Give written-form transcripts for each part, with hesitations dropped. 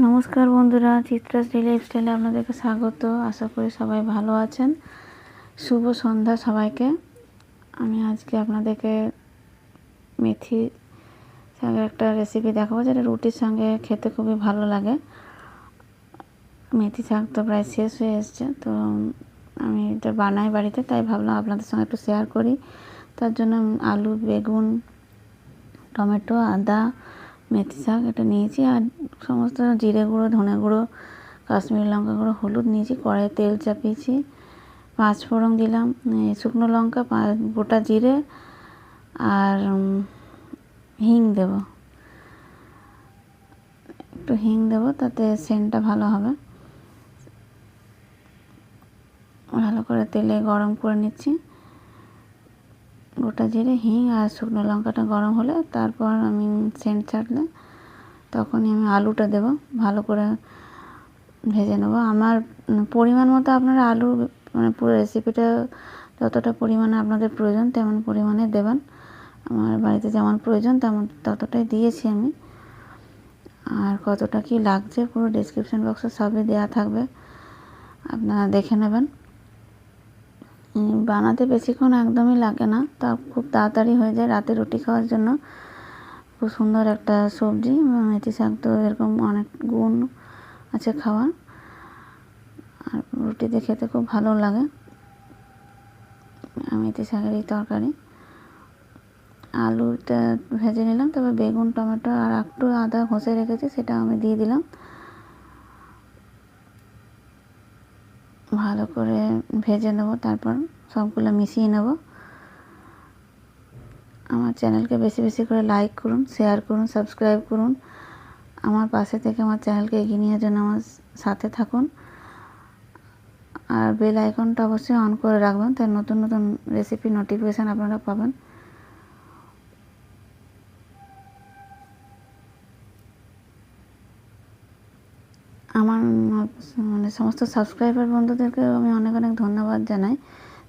নমস্কার বন্ধুরা, চিত্রাস ডেইলি লাইফস্টাইলে আপনাদেরকে স্বাগত। আশা করি সবাই ভালো আছেন। শুভ সন্ধ্যা সবাইকে। আমি আজকে আপনাদেরকে মেথি শাকের একটা রেসিপি দেখাবো, যেটা রুটির সঙ্গে খেতে খুবই ভালো লাগে। মেথি শাক তো প্রায় শেষ হয়ে এসছে, তো আমি এটা বানাই বাড়িতে, তাই ভাবলাম আপনাদের সঙ্গে একটু শেয়ার করি। তার জন্য আলু, বেগুন, টমেটো, আদা, মেথি শাক এটা নিয়েছি, আর সমস্ত জিরে গুঁড়ো, ধনে গুঁড়ো, কাশ্মীরি লঙ্কা গুঁড়ো, হলুদ নিয়েছি। কড়াইয়ে তেল চাপিয়েছি, 5 ফোড়ন দিলাম, শুকনো লঙ্কা, গোটা জিরে আর হিং দেব, একটু হিং দেব, তাতে সেন্টটা ভালো হবে। ভালো করে তেলে গরম করে নিচ্ছি। গোটা জিরে, হিং আর শুকনো লঙ্কাটা গরম হলে তারপর আমি সেন্ট ছাড়লে তখনই আমি আলুটা দেব, ভালো করে ভেজে নেব। আমার পরিমাণ মতো আপনারা আলু, মানে পুরো রেসিপিটা যতটা পরিমাণে আপনাদের প্রয়োজন তেমন পরিমাণে দেবেন। আমার বাড়িতে যেমন প্রয়োজন তেমন ততটাই দিয়েছি আমি। আর কতটা কি লাগছে পুরো ডেসক্রিপশন বক্সে সবই দেওয়া থাকবে, আপনারা দেখে নেবেন। বানাতে বেশিক্ষণ একদমই লাগে না, তা খুব তাড়াতাড়ি হয়ে যায়। রাতে রুটি খাওয়ার জন্য খুব সুন্দর একটা সবজি। মেথি শাক তো এরকম অনেক গুণ আছে খাওয়ার, আর রুটিতে খেতে খুব ভালো লাগে মেথি শাকের এই তরকারি। আলুটা ভেজে নিলাম, তবে বেগুন, টমেটো আর একটু আদা ঘষে রেখেছি, সেটা আমি দিয়ে দিলাম। ভালো করে ভেজে নেব, তারপর সবগুলো মিশিয়ে নেব। আমার চ্যানেলকে বেশি বেশি করে লাইক করুন, শেয়ার করুন, সাবস্ক্রাইব করুন। আমার পাশে থেকে আমার চ্যানেলকে এগিয়ে নিয়ে জন্য আমার সাথে থাকুন। আর বেল আইকনটা অবশ্যই অন করে রাখবেন, তাই নতুন নতুন রেসিপি নোটিফিকেশান আপনারা পাবেন। আমার মানে সমস্ত সাবস্ক্রাইবার বন্ধুদেরকে আমি অনেক অনেক ধন্যবাদ জানাই,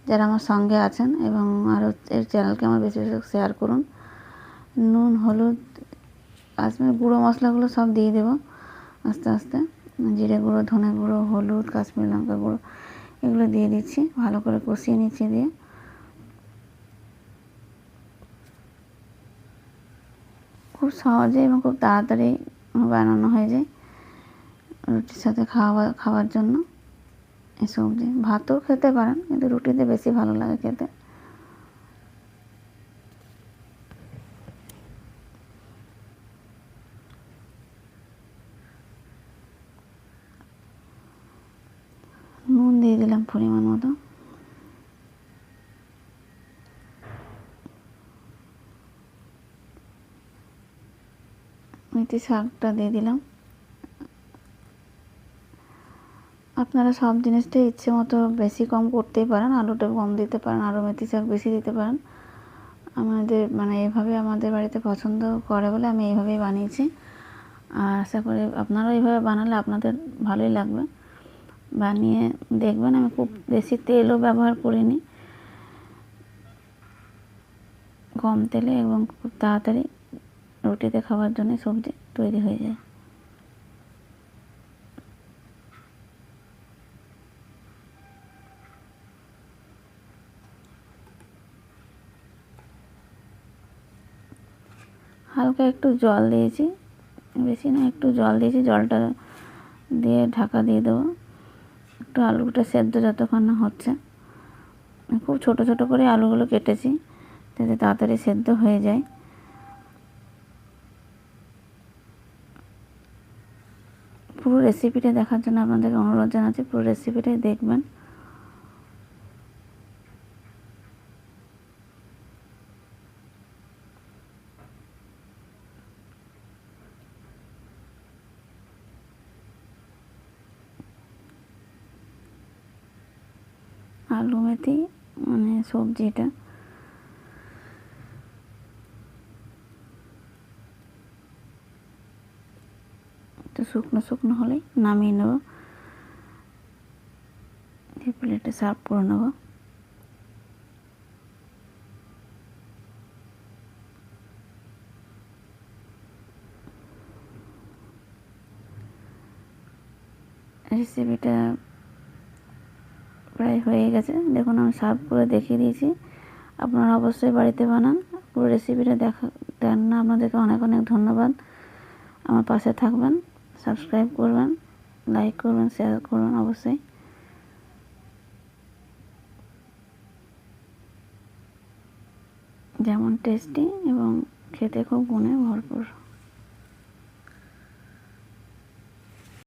যারা আমার সঙ্গে আছেন, এবং আরও এই চ্যানেলকে আমার বেশি বেশি শেয়ার করুন। নুন, হলুদ, কাশ্মীর গুঁড়ো মশলাগুলো সব দিয়ে দেবো আস্তে আস্তে। জিরে গুঁড়ো, ধনে গুঁড়ো, হলুদ, কাশ্মীরি লঙ্কা গুঁড়ো এগুলো দিয়ে দিচ্ছি, ভালো করে কষিয়ে নিচ্ছি। দিয়ে খুব সহজে এবং খুব তাড়াতাড়ি বানানো হয়ে যায় রুটির সাথে খাওয়ার জন্য। এই সবজি ভাতও খেতে পারেন, কিন্তু রুটিতে বেশি ভালো লাগে খেতে। নুন দিয়ে দিলাম পরিমাণ মতো। মেথি শাকটা দিয়ে দিলাম। আপনারা সব জিনিসটাই ইচ্ছে মতো বেশি কম করতেই পারেন, আলুটা কম দিতে পারেন, আরও মেথি শাক বেশি দিতে পারেন। আমাদের মানে এইভাবে আমাদের বাড়িতে পছন্দ করে বলে আমি এইভাবেই বানিয়েছি, আর আশা করি আপনারাও এইভাবে বানালে আপনাদের ভালোই লাগবে। বানিয়ে দেখবেন। আমি খুব বেশি তেলও ব্যবহার করিনি, কম তেলে এবং খুব তাড়াতাড়ি রুটিতে খাওয়ার জন্য সবজি তৈরি হয়ে যায়। হালকা একটু জল দিয়েছি, বেশি না, একটু জল দিয়েছি। জলটা দিয়ে ঢাকা দিয়ে দেবো, একটু আলুটা সেদ্ধ যতক্ষণ না হচ্ছে। খুব ছোট ছোট করে আলুগুলো কেটেছি, যাতে তাড়াতাড়ি সেদ্ধ হয়ে যায়। পুরো রেসিপিটা দেখার জন্য আপনাদেরকে অনুরোধ জানাচ্ছি, পুরো রেসিপিটাই দেখবেন। আলু মেথি মানে সবজিটা একটু শুকনো শুকনো হলেই নামিয়ে নেব, দিয়ে প্লেটে সার্ভ করে নেব। রেসিপিটা প্রায় হয়ে গেছে। দেখুন আমি সার্ভ করে দেখিয়ে দিয়েছি। আপনারা অবশ্যই বাড়িতে বানান। পুরো রেসিপিটা দেন না, আপনাদেরকে অনেক অনেক ধন্যবাদ। আমার পাশে থাকবেন, সাবস্ক্রাইব করবেন, লাইক করবেন, শেয়ার করবেন অবশ্যই। যেমন টেস্টি এবং খেতে খুব গুণে ভরপুর।